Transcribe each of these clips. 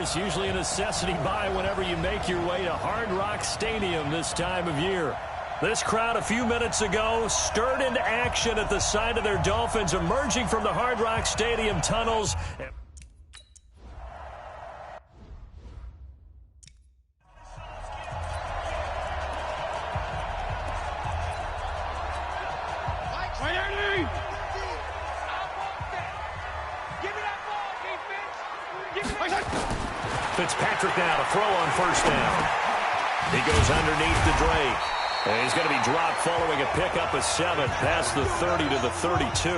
Chris, usually a necessity buy whenever you make your way to Hard Rock Stadium this time of year. This crowd a few minutes ago stirred into action at the side of their Dolphins emerging from the Hard Rock Stadium tunnels. Fitzpatrick now to throw on first down. He goes underneath to Drake. And he's going to be dropped following a pickup of 7 past the 30 to the 32.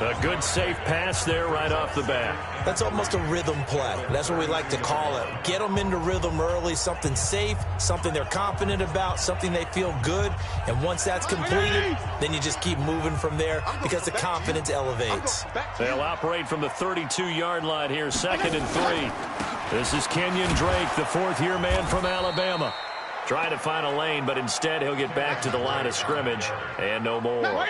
A good safe pass there right off the bat. That's almost a rhythm play. That's what we like to call it. Get them into rhythm early, something safe, something they're confident about, something they feel good. And once that's completed, then you just keep moving from there because the confidence elevates. They'll operate from the 32-yard line here, 2nd and 3. This is Kenyon Drake, the fourth-year man from Alabama. Trying to find a lane, but instead he'll get back to the line of scrimmage and no more.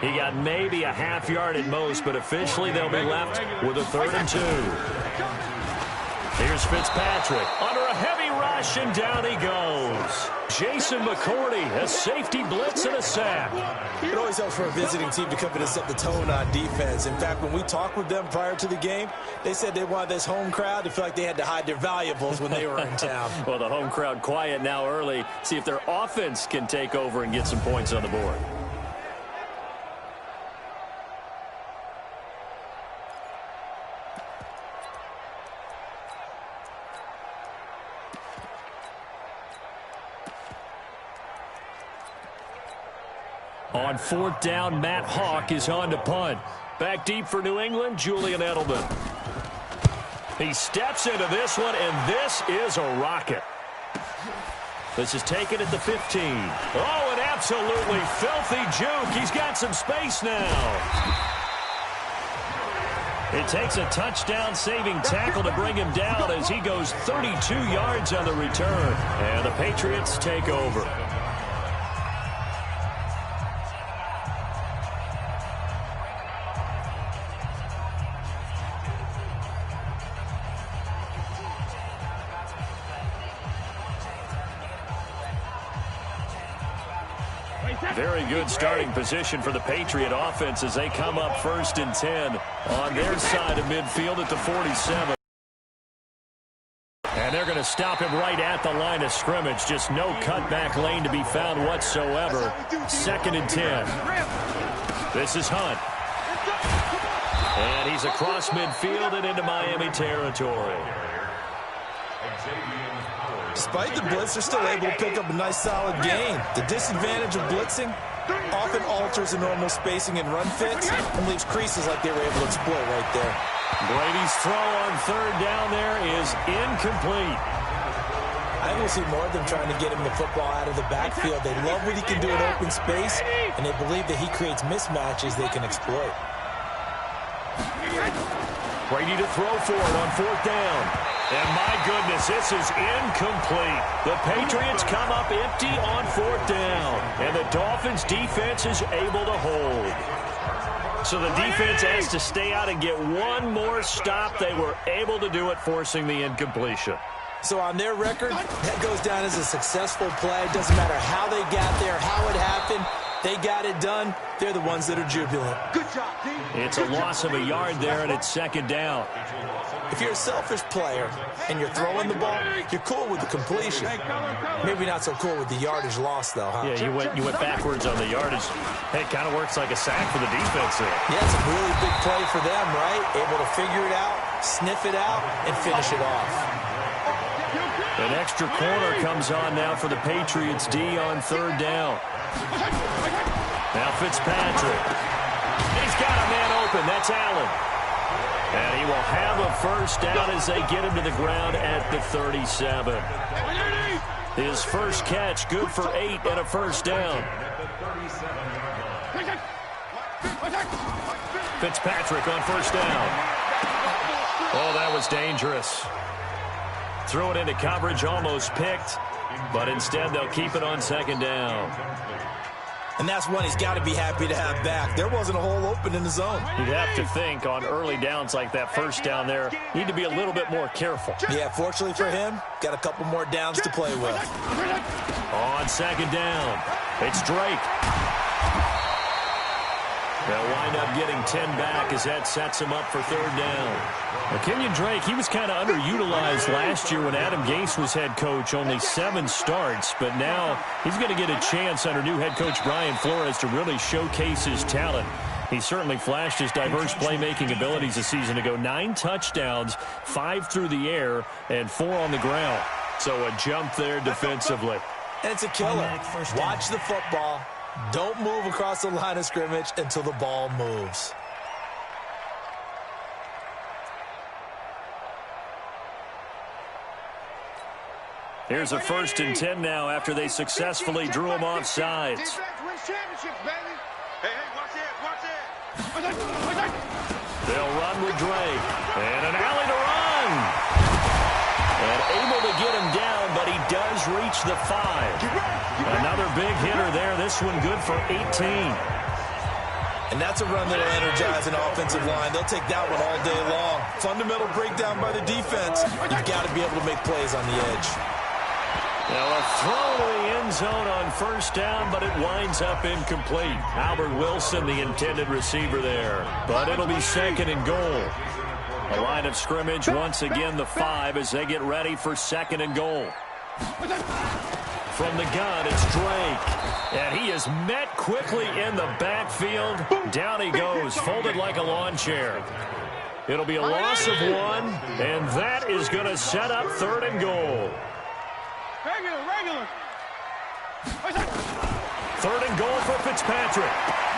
He got maybe a half yard at most, but officially they'll be left with a 3rd and 2. Here's Fitzpatrick under a heavy rush, and down he goes. Jason McCourty, a safety blitz and a sack. It always helps for a visiting team to come in and set the tone on defense. In fact, when we talked with them prior to the game, they said they wanted this home crowd to feel like they had to hide their valuables when they were in town. Well, the home crowd quiet now early. See if their offense can take over and get some points on the board. On 4th down, Matt Hawk is on to punt. Back deep for New England, Julian Edelman. He steps into this one, and this is a rocket. This is taken at the 15. Oh, an absolutely filthy juke. He's got some space now. It takes a touchdown-saving tackle to bring him down as he goes 32 yards on the return. And the Patriots take over. Very good starting position for the Patriot offense as they come up 1st and 10 on their side of midfield at the 47. And they're going to stop him right at the line of scrimmage. Just no cutback lane to be found whatsoever. 2nd and 10. This is Hunt. And he's across midfield and into Miami territory. Despite the blitz, they're still able to pick up a nice solid gain. The disadvantage of blitzing often alters the normal spacing and run fits and leaves creases like they were able to exploit right there. Brady's throw on 3rd down there is incomplete. I will see more of them trying to get him the football out of the backfield. They love what he can do in open space, and they believe that he creates mismatches they can exploit. Brady to throw for it on 4th down. And my goodness, this is incomplete. The Patriots come up empty on 4th down. And the Dolphins defense is able to hold. So the defense has to stay out and get one more stop. They were able to do it, forcing the incompletion. So on their record, that goes down as a successful play. It doesn't matter how they got there, how it happened. They got it done. They're the ones that are jubilant. Good job, team. It's a loss of a yard there, and it's 2nd down. If you're a selfish player and you're throwing the ball, you're cool with the completion. Maybe not so cool with the yardage loss, though, huh? Yeah, you went backwards on the yardage. Hey, it kind of works like a sack for the defense there. Yeah, it's a really big play for them, right? Able to figure it out, sniff it out, and finish it off. An extra corner comes on now for the Patriots D on 3rd down. Now Fitzpatrick. He's got a man open. That's Allen. And he will have a 1st down as they get him to the ground at the 37. His first catch, good for 8 and a 1st down. Fitzpatrick on 1st down. Oh, that was dangerous. Threw it into coverage, almost picked, but instead they'll keep it on 2nd down. And that's one he's got to be happy to have back. There wasn't a hole open in the zone. You'd have to think on early downs like that first down there, need to be a little bit more careful. Yeah, fortunately for him, got a couple more downs to play with. On second down, it's Drake. They'll wind up getting 10 back as that sets him up for third down. Well, Kenyon Drake, he was kind of underutilized last year when Adam Gase was head coach, only 7 starts, but now he's going to get a chance under new head coach Brian Flores to really showcase his talent. He certainly flashed his diverse playmaking abilities a season ago. 9 touchdowns, 5 through the air, and 4 on the ground. So a jump there defensively. And it's a killer. Watch the football. Don't move across the line of scrimmage until the ball moves. Here's a 1st and 10 now after they successfully drew him off sides. They'll run with Drake. And an alley to run. And able to get him down, but he does reach the 5. Another big hitter there. This one good for 18. And that's a run that will energize an offensive line. They'll take that one all day long. Fundamental breakdown by the defense. You've got to be able to make plays on the edge. Now a throw to the end zone on first down, but it winds up incomplete. Albert Wilson, the intended receiver there. But it'll be 2nd and goal. A line of scrimmage, once again the 5 as they get ready for 2nd and goal. From the gun, it's Drake. And he is met quickly in the backfield. Down he goes, folded like a lawn chair. It'll be a loss of 1, and that is going to set up 3rd and goal. Regular. 3rd and goal for Fitzpatrick.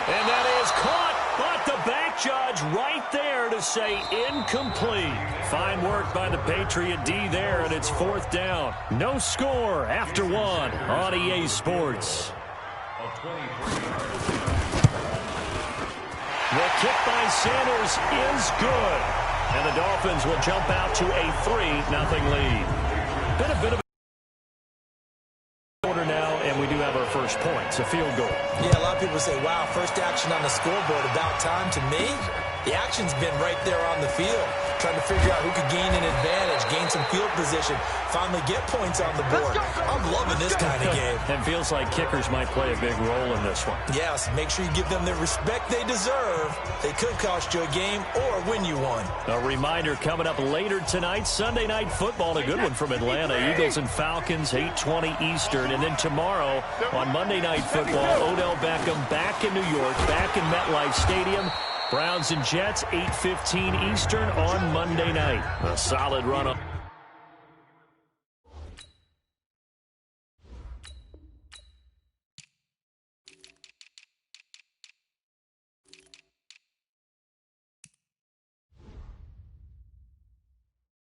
And that is caught, but the back judge right there to say incomplete. Fine work by the Patriot D there, and it's 4th down. No score after 1 on EA Sports. The kick by Sanders is good. And the Dolphins will jump out to a 3-0 lead. Been a bit of quarter now, and we do have our first point. It's a field goal. Yeah, a lot of people say, wow, first action on the scoreboard, about time. To me, the action's been right there on the field, trying to figure out who could gain an advantage, gain some field position, finally get points on the board. I'm loving this kind of game. It feels like kickers might play a big role in this one. Yes, make sure you give them the respect they deserve. They could cost you a game or win you one. A reminder coming up later tonight, Sunday Night Football, a good one from Atlanta. Eagles and Falcons, 8:20 Eastern. And then tomorrow on Monday Night Football, Odell Beckham back in New York, back in MetLife Stadium. Browns and Jets, 8:15 Eastern on Monday night. A solid run-up.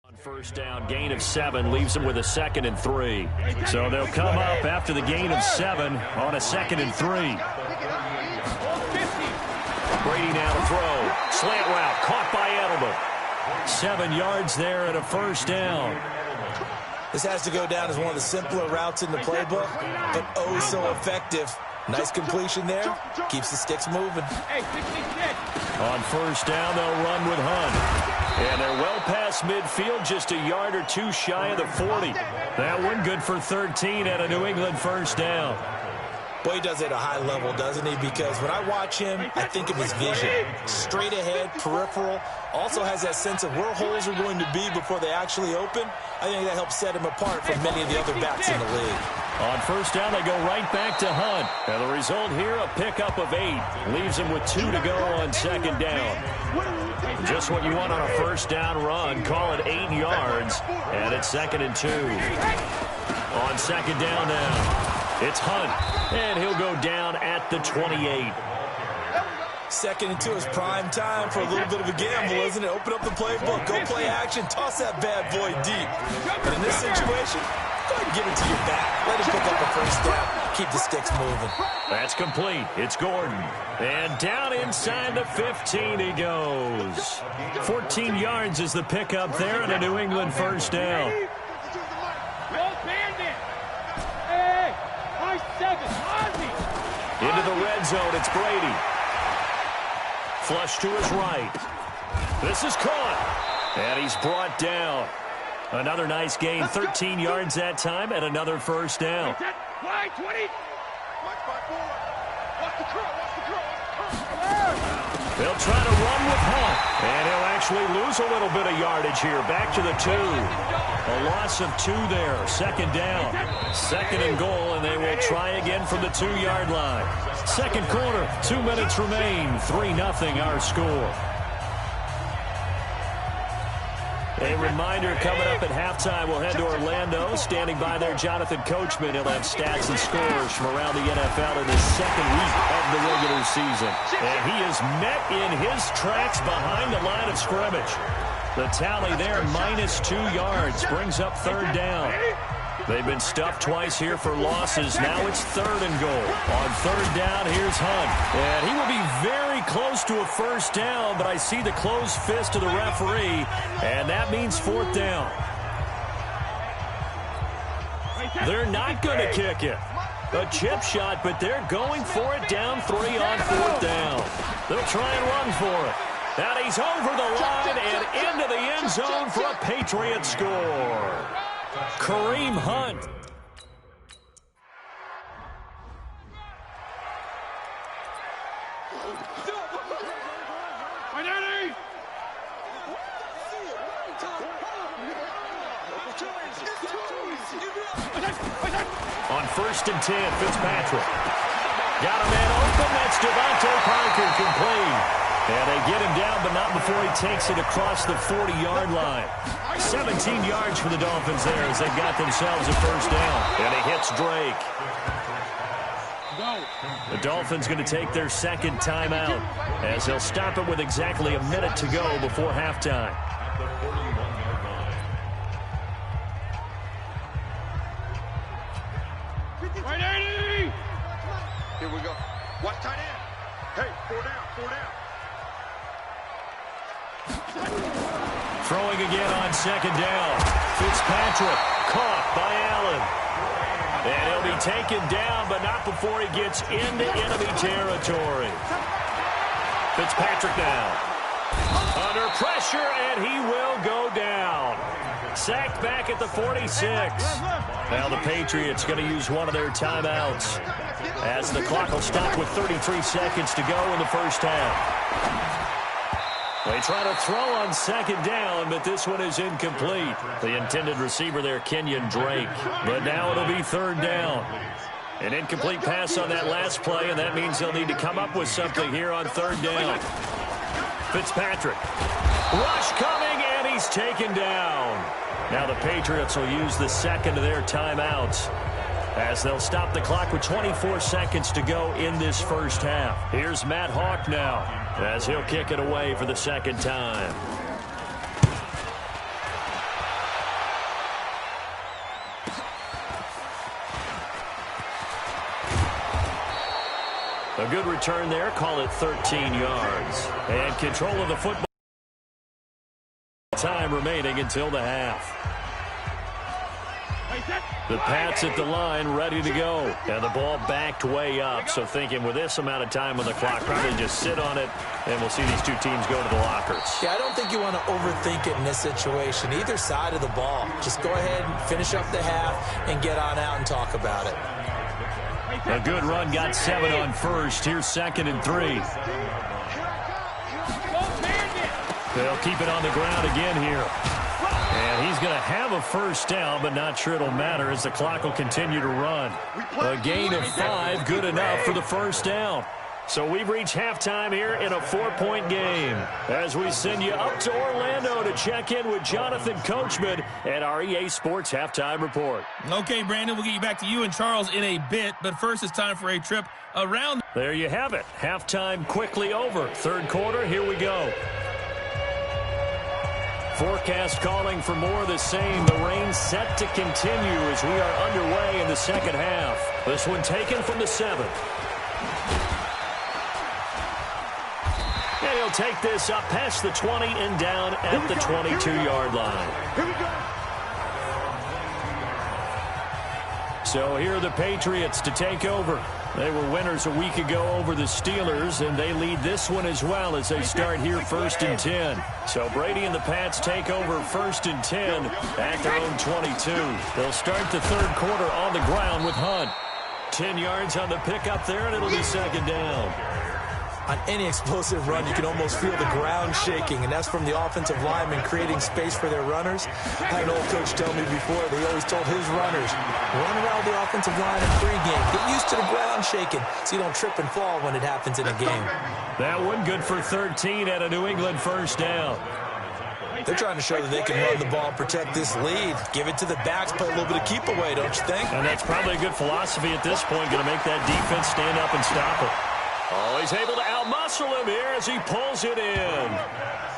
On first down, gain of 7 leaves them with a 2nd and 3. So they'll come up after the gain of 7 on a 2nd and 3. Brady now to throw. Slant route caught by Edelman. 7 yards there and a first down. This has to go down as one of the simpler routes in the playbook, but oh so effective. Nice completion there. Keeps the sticks moving. On first down, they'll run with Hunt. And they're well past midfield, just a yard or 2 shy of the 40. That one good for 13 at a New England first down. Boy, he does it at a high level, doesn't he? Because when I watch him, I think of his vision. Straight ahead, peripheral. Also has that sense of where holes are going to be before they actually open. I think that helps set him apart from many of the other backs in the league. On first down, they go right back to Hunt. And the result here, a pickup of 8. Leaves him with 2 to go on 2nd down. Just what you want on a first down run. Call it 8 yards. And it's 2nd and 2. On 2nd down now. It's Hunt, and he'll go down at the 28. 2nd and 2 is prime time for a little bit of a gamble, isn't it? Open up the playbook, go play action, toss that bad boy deep. But in this situation, go ahead and give it to your back. Let him pick up a first down. Keep the sticks moving. That's complete. It's Gordon. And down inside the 15 he goes. 14 yards is the pickup there and a New England first down. Into the red zone, it's Brady. Flush to his right. This is caught. And he's brought down. Another nice gain, 13 yards that time, and another first down. They'll try to run with Hunt. And he'll actually lose a little bit of yardage here. Back to the 2. A loss of 2 there. Second down. Second and goal, and they will try again from the 2-yard line. Second quarter, 2 minutes remain. 3-0 our score. A reminder coming up at halftime, we'll head to Orlando. Standing by there, Jonathan Coachman. He'll have stats and scores from around the NFL in the second week of the regular season. And he is met in his tracks behind the line of scrimmage. The tally there, -2 yards, brings up third down. They've been stuffed twice here for losses. Now it's third and goal. On third down, here's Hunt. And he will be very close to a first down, but I see the closed fist of the referee, and that means fourth down. They're not going to kick it. A chip shot, but they're going for it down 3 on fourth down. They'll try and run for it. And he's over the line and into the end zone for a Patriot score. Kareem Hunt. On first and 10, Fitzpatrick. Got a man open. That's Devontae Parker complete. And they get him down, but not before he takes it across the 40-yard line. 17 yards for the Dolphins there as they've got themselves a first down. And he hits Drake. The Dolphins going to take their second timeout as they'll stop it with exactly a minute to go before halftime. Here we go. Watch tight end. Hey, 4 down. Throwing again on second down. Fitzpatrick caught by Allen. And he'll be taken down, but not before he gets into enemy territory. Fitzpatrick now. Under pressure, and he will go down. Sacked back at the 46. Now the Patriots going to use one of their timeouts as the clock will stop with 33 seconds to go in the first half. They try to throw on second down, but this one is incomplete. The intended receiver there, Kenyon Drake. But now it'll be third down. An incomplete pass on that last play, and that means they'll need to come up with something here on third down. Fitzpatrick. Rush coming, and he's taken down. Now the Patriots will use the second of their timeouts as they'll stop the clock with 24 seconds to go in this first half. Here's Matt Hawk now as he'll kick it away for the second time. A good return there, call it 13 yards. And control of the football. Time remaining until the half. The Pats at the line, ready to go. And the ball backed way up, so thinking with this amount of time on the clock, probably just sit on it, and we'll see these two teams go to the lockers. Yeah, I don't think you want to overthink it in this situation. Either side of the ball. Just go ahead and finish up the half and get on out and talk about it. A good run, got 7 on first. Here's second and 3. They'll keep it on the ground again here. And he's going to have a first down, but not sure it'll matter as the clock will continue to run. A gain of 5, good enough for the first down. So we've reached halftime here in a 4-point game as we send you up to Orlando to check in with Jonathan Coachman at our EA Sports Halftime Report. Okay, Brandon, we'll get you back to you and Charles in a bit, but first it's time for a trip around. There you have it. Halftime quickly over. Third quarter, here we go. Forecast calling for more of the same. The rain set to continue as we are underway in the second half. This one taken from the 7th. And he'll take this up past the 20 and down at the 22-yard line. Here we go. So here are the Patriots to take over. They were winners a week ago over the Steelers, and they lead this one as well as they start here 1st and 10. So Brady and the Pats take over 1st and 10 at their own 22. They'll start the third quarter on the ground with Hunt. 10 yards on the pickup there, and it'll be 2nd down. On any explosive run, you can almost feel the ground shaking, and that's from the offensive linemen creating space for their runners. I had an old coach tell me before, they always told his runners, run around the offensive line in pregame. Get used to the ground shaking so you don't trip and fall when it happens in a game. That one good for 13 at a New England 1st down. They're trying to show that they can run the ball and protect this lead. Give it to the backs, play a little bit of keep away, don't you think? And that's probably a good philosophy at this point, going to make that defense stand up and stop it. Oh, he's able to outmuscle him here as he pulls it in.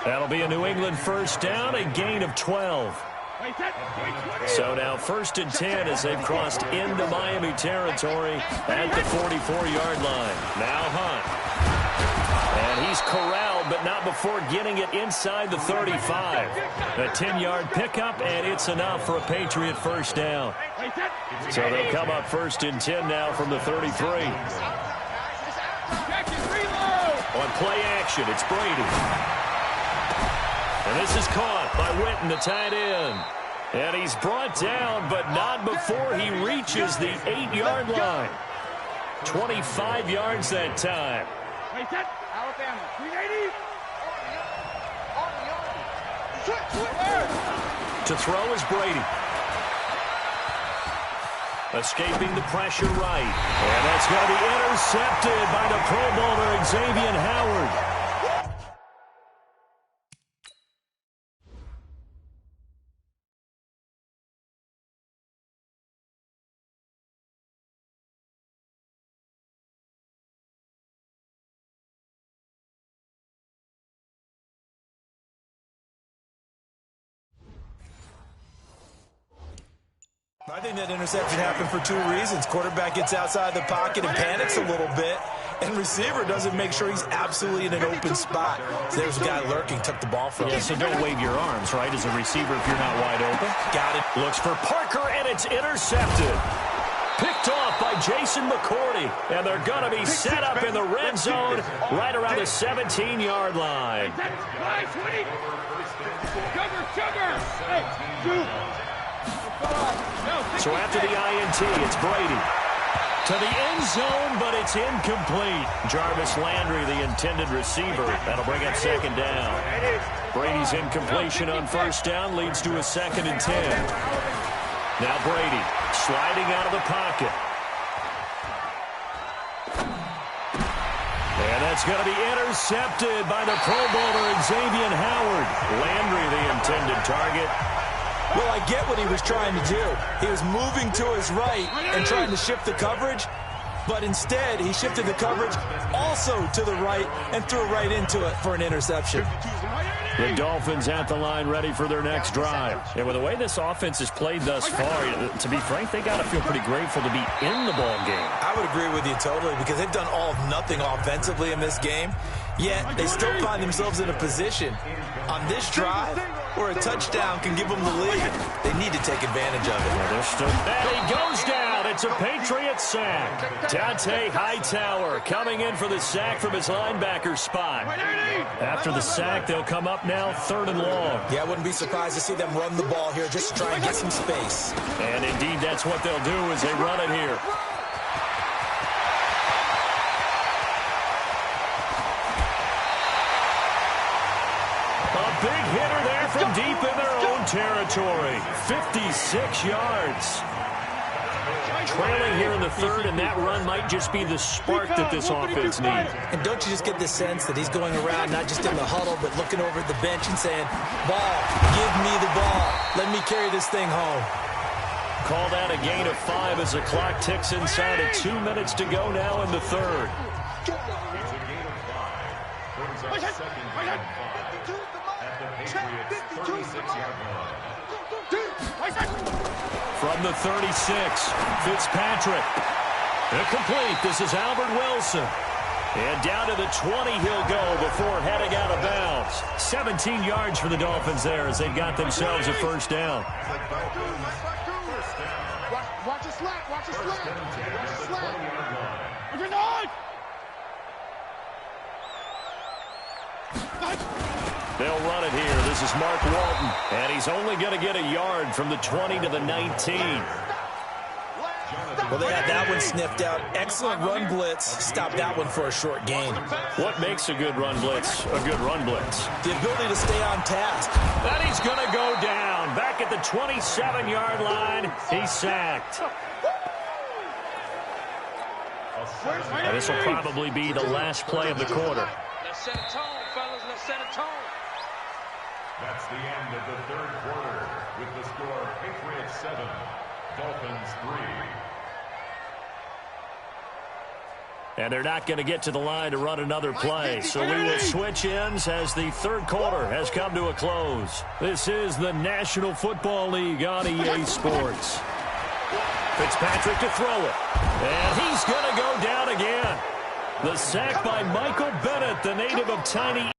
That'll be a New England 1st down, a gain of 12. So now 1st and 10 as they've crossed into Miami territory at the 44-yard line. Now Hunt. And he's corralled, but not before getting it inside the 35. A 10-yard pickup, and it's enough for a Patriot 1st down. So they'll come up 1st and 10 now from the 33. On play action, it's Brady. And this is caught by Witten, the tight end. And he's brought down, but not before he reaches the 8-yard line. 25 yards that time. Alabama, 380. To throw is Brady. Escaping the pressure right. And that's going to be intercepted by the Pro Bowler Xavier Howard. I think that interception happened for 2 reasons. Quarterback gets outside the pocket and panics a little bit, and receiver doesn't make sure he's absolutely in an open spot. So there's a guy lurking, took the ball from him. Yeah, so don't wave your arms, right, as a receiver if you're not wide open. Got it. Looks for Parker, and it's intercepted. Picked off by Jason McCourty, and they're going to be set up in the red zone right around the 17-yard line. So after the INT, it's Brady. To the end zone, but it's incomplete. Jarvis Landry, the intended receiver. That'll bring up 2nd down. Brady's incompletion on 1st down leads to a 2nd and 10. Now Brady sliding out of the pocket. And that's going to be intercepted by the Pro Bowler Xavier Howard. Landry, the intended target. Well, I get what he was trying to do. He was moving to his right and trying to shift the coverage, but instead he shifted the coverage also to the right and threw right into it for an interception. The Dolphins at the line ready for their next drive. And with the way this offense has played thus far, to be frank, they got to feel pretty grateful to be in the ball game. I would agree with you totally because they've done all of nothing offensively in this game, yet they still find themselves in a position on this drive where a touchdown can give them the lead. They need to take advantage of it. And he goes down. It's a Patriot sack. Dante Hightower coming in for the sack from his linebacker spot. After the sack, they'll come up now 3rd and long. Yeah, I wouldn't be surprised to see them run the ball here just to try and get some space. And indeed, that's what they'll do as they run it here. A big hitter there from deep in their own territory. 56 yards. Trailing here in the 3rd, and that run might just be the spark that this offense needs. And don't you just get the sense that he's going around not just in the huddle, but looking over at the bench and saying, ball, give me the ball. Let me carry this thing home. Called out a gain of 5 as the clock ticks inside of 2 minutes to go now in the 3rd. From the 36, Fitzpatrick. Incomplete. This is Albert Wilson. And down to the 20 he'll go before heading out of bounds. 17 yards for the Dolphins there as they've got themselves a 1st down. Watch a slap. Watch a slap. They'll run it here. This is Mark Walton, and he's only going to get a yard from the 20 to the 19. Well, they had that one sniffed out. Excellent run blitz. Stop that one for a short gain. What makes a good run blitz a good run blitz? The ability to stay on task. And he's going to go down. Back at the 27-yard line, he's sacked. And this will probably be the last play of the quarter. Let's set a tone, fellas. Let's set a tone. That's the end of the third quarter with the score Patriots 7, Dolphins 3. And they're not going to get to the line to run another play. So we will switch ends as the third quarter has come to a close. This is the National Football League on EA Sports. Fitzpatrick to throw it. And he's going to go down again. The sack by Michael Bennett, the native of Tiny.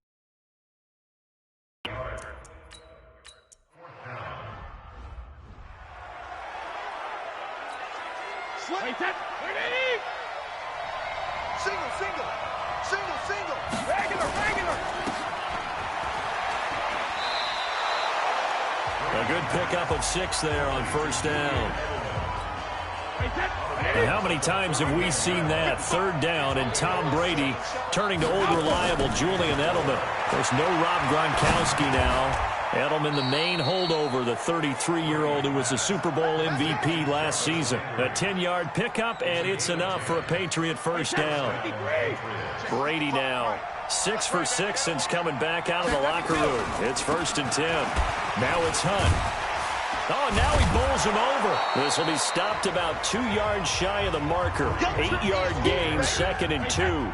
Single. Regular. A good pickup of 6 there on first down. And how many times have we seen that? Third down and Tom Brady turning to old reliable Julian Edelman. There's no Rob Gronkowski now. Edelman, the main holdover, the 33-year-old who was a Super Bowl MVP last season. A 10-yard pickup, and it's enough for a Patriot first down. Brady now 6 for 6 since coming back out of the locker room. It's 1st and 10. Now it's Hunt. Oh, now he bowls him over. This will be stopped about 2 yards shy of the marker. 8-yard gain, 2nd and 2.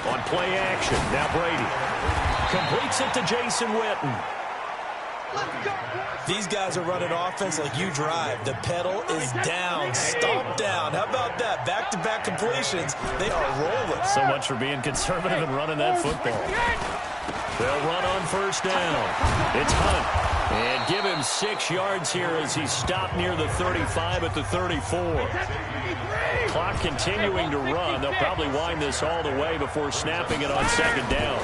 On play action, now Brady completes it to Jason Witten. These guys are running offense like you drive. The pedal is down, stomped down. How about that? Back-to-back completions. They are rolling. So much for being conservative and running that football. They'll run on first down. It's Hunt. And give him 6 yards here as he's stopped near the 35 at the 34. Clock continuing to run. They'll probably wind this all the way before snapping it on 2nd down.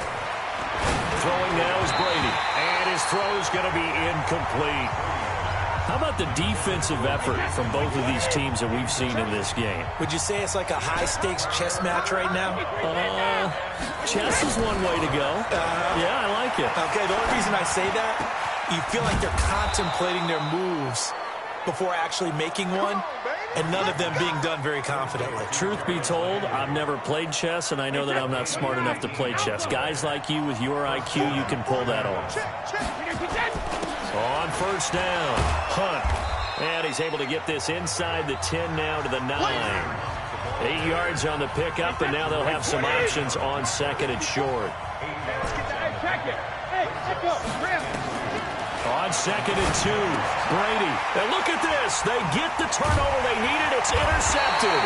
Throwing now is Brady. And his throw is going to be incomplete. How about the defensive effort from both of these teams that we've seen in this game? Would you say it's like a high-stakes chess match right now? Chess is one way to go. Yeah, I like it. Okay, the only reason I say that, you feel like they're contemplating their moves before actually making one, and none of them being done very confidently. Truth be told, I've never played chess, and I know that I'm not smart enough to play chess. Guys like you with your IQ, you can pull that off. On first down, Hunt. And he's able to get this inside the 10 now to the 9. 8 yards on the pickup, and now they'll have some options on 2nd and short. On 2nd and 2, Brady. And look at this. They get the turnover they needed. It's intercepted.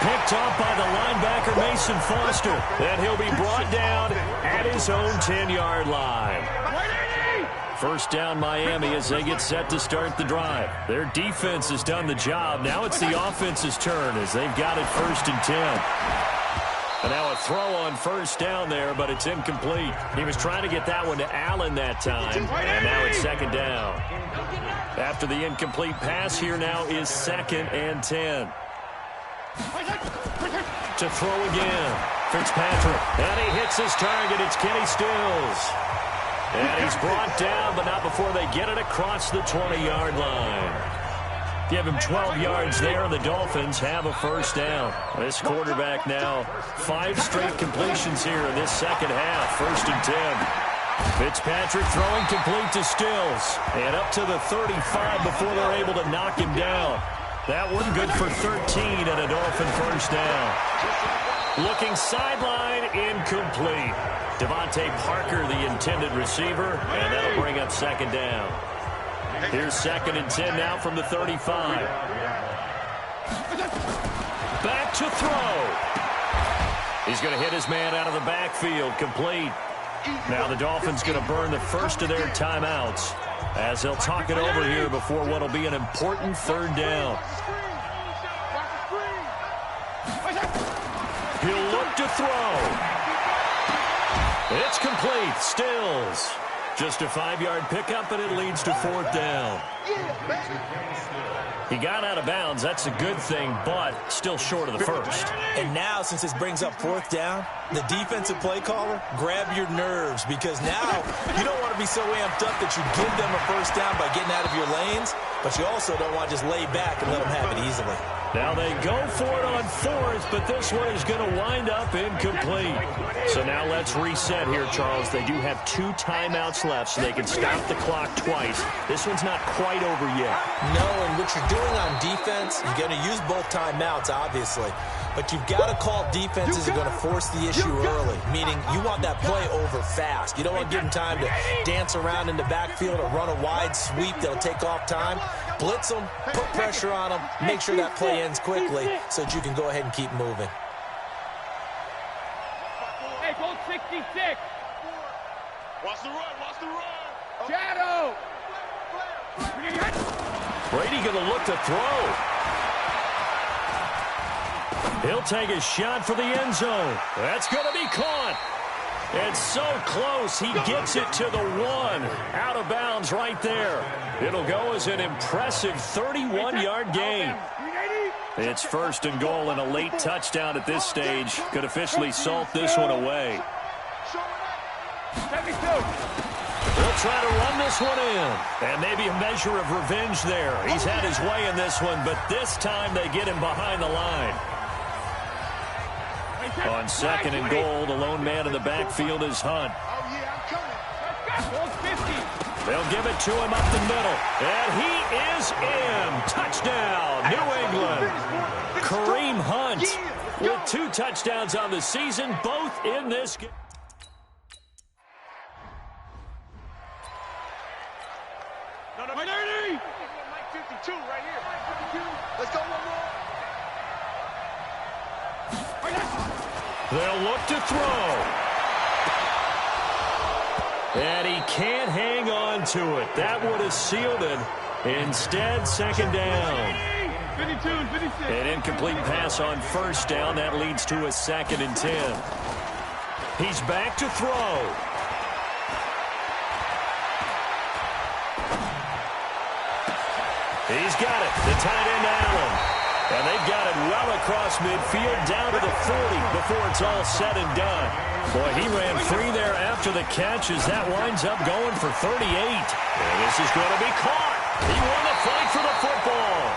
Picked off by the linebacker, Mason Foster. And he'll be brought down at his own 10-yard line. First down Miami as they get set to start the drive. Their defense has done the job. Now it's the offense's turn as they've got it 1st and 10. And now a throw on first down there, but it's incomplete. He was trying to get that one to Allen that time, and now it's 2nd down. After the incomplete pass, here now is 2nd and 10. To throw again, Fitzpatrick, and he hits his target. It's Kenny Stills. And he's brought down, but not before they get it across the 20-yard line. Give him 12 yards there, and the Dolphins have a first down. This quarterback now 5 straight completions here in this second half, 1st and 10. Fitzpatrick throwing complete to Stills, and up to the 35 before they're able to knock him down. That one good for 13 and a Dolphin first down. Looking sideline, incomplete. Devontae Parker, the intended receiver, and that'll bring up 2nd down. Here's 2nd and 10 now from the 35. Back to throw. He's going to hit his man out of the backfield, complete. Now the Dolphins going to burn the first of their timeouts as they'll talk it over here before what will be an important 3rd down. back to throw. It's complete. Stills. Just a 5-yard pickup, and it leads to 4th down. He got out of bounds. That's a good thing, but still short of the first. And now, since this brings up 4th down, the defensive play caller, grab your nerves, because now you don't want to be so amped up that you give them a first down by getting out of your lanes, but you also don't want to just lay back and let them have it easily. Now they go for it on 4th, but this one is going to wind up incomplete. So now let's reset here, Charles. They do have 2 timeouts left, so they can stop the clock twice. This one's not quite over yet. No, and what you're doing on defense, you're going to use both timeouts, obviously. But you've got to call defenses that are going to force the issue early, meaning you want that play over fast. You don't want to give them time to dance around in the backfield or run a wide sweep that'll take off time. Blitz them, put pressure on them, make sure that play ends quickly so that you can go ahead and keep moving. Hey, Gold 66. Watch the run, watch the run. Shadow. Brady going to look to throw. He'll take a shot for the end zone. That's going to be caught. It's so close. He gets it to the 1. Out of bounds right there. It'll go as an impressive 31-yard gain. It's 1st and goal, and a late touchdown at this stage could officially salt this one away. They'll try to run this one in. And maybe a measure of revenge there. He's had his way in this one, but this time they get him behind the line. On 2nd and goal, the lone man in the backfield is Hunt. They'll give it to him up the middle. And he is in. Touchdown, New England. Kareem Hunt with 2 touchdowns on the season, both in this game. No, 52 right here. Let's go one more. They'll look to throw. And he can't hang on to it. That would have sealed it. Instead, 2nd down. 52 and 56. An incomplete pass on 1st down. That leads to a 2nd and 10. He's back to throw. He's got it. The tight end, Allen. And they've got it well across midfield, down to the 40 before it's all said and done. Boy, he ran free there after the catch as that winds up going for 38. And this is going to be caught. He won the fight for the football.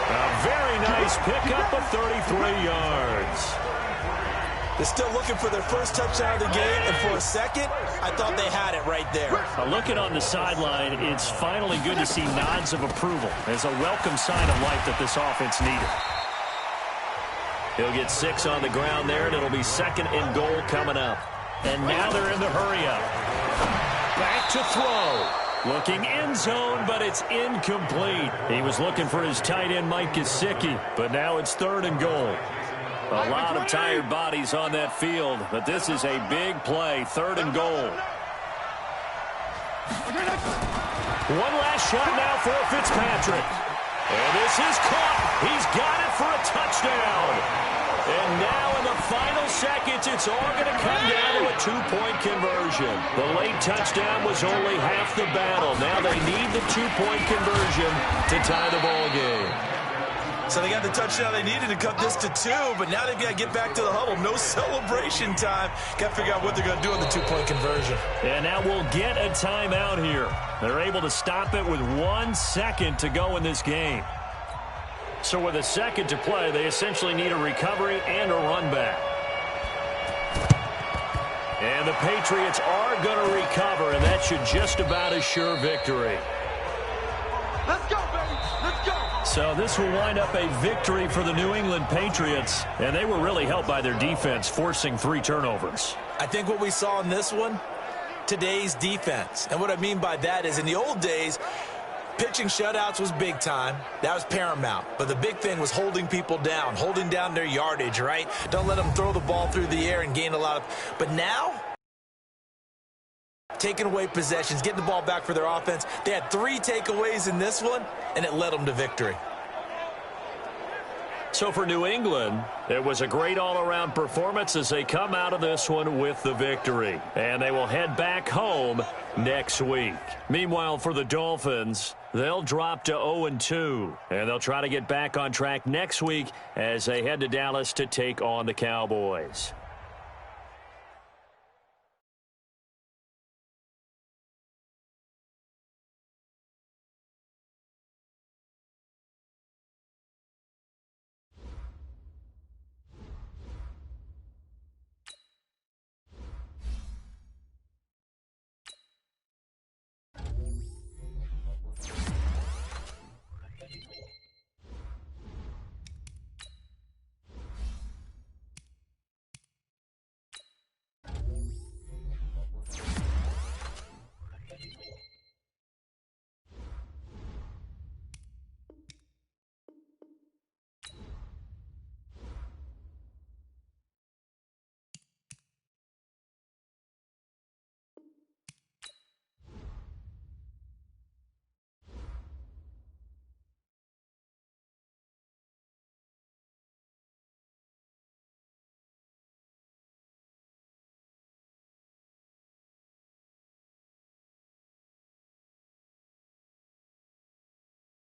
A very nice pickup of 33 yards. They're still looking for their first touchdown of the game, and for a second, I thought they had it right there. Looking on the sideline, it's finally good to see nods of approval. It's a welcome sign of life that this offense needed. He'll get 6 on the ground there, and it'll be 2nd and goal coming up. And now they're in the hurry-up. Back to throw. Looking end zone, but it's incomplete. He was looking for his tight end, Mike Gesicki, but now it's 3rd and goal. A lot of tired bodies on that field, but this is a big play, 3rd and goal. One last shot now for Fitzpatrick. And this is caught. He's got it for a touchdown. And now in the final seconds, it's all going to come down to a 2-point conversion. The late touchdown was only half the battle. Now they need the 2-point conversion to tie the ball game. So they got the touchdown they needed to cut this to 2, but now they've got to get back to the huddle. No celebration time. Got to figure out what they're going to do on the 2-point conversion. And now we'll get a timeout here. They're able to stop it with 1 second to go in this game. So with a second to play, they essentially need a recovery and a run back. And the Patriots are going to recover, and that should just about assure victory. Let's go, baby. Let's go. So this will wind up a victory for the New England Patriots, and they were really helped by their defense, forcing 3 turnovers. I think what we saw in this one, today's defense. And what I mean by that is in the old days, pitching shutouts was big time. That was paramount. But the big thing was holding people down, holding down their yardage, right? Don't let them throw the ball through the air and gain a lot of... But now, taking away possessions, getting the ball back for their offense. They had 3 takeaways in this one, and it led them to victory. So for New England, it was a great all-around performance as they come out of this one with the victory. And they will head back home next week. Meanwhile, for the Dolphins, they'll drop to 0-2. And they'll try to get back on track next week as they head to Dallas to take on the Cowboys.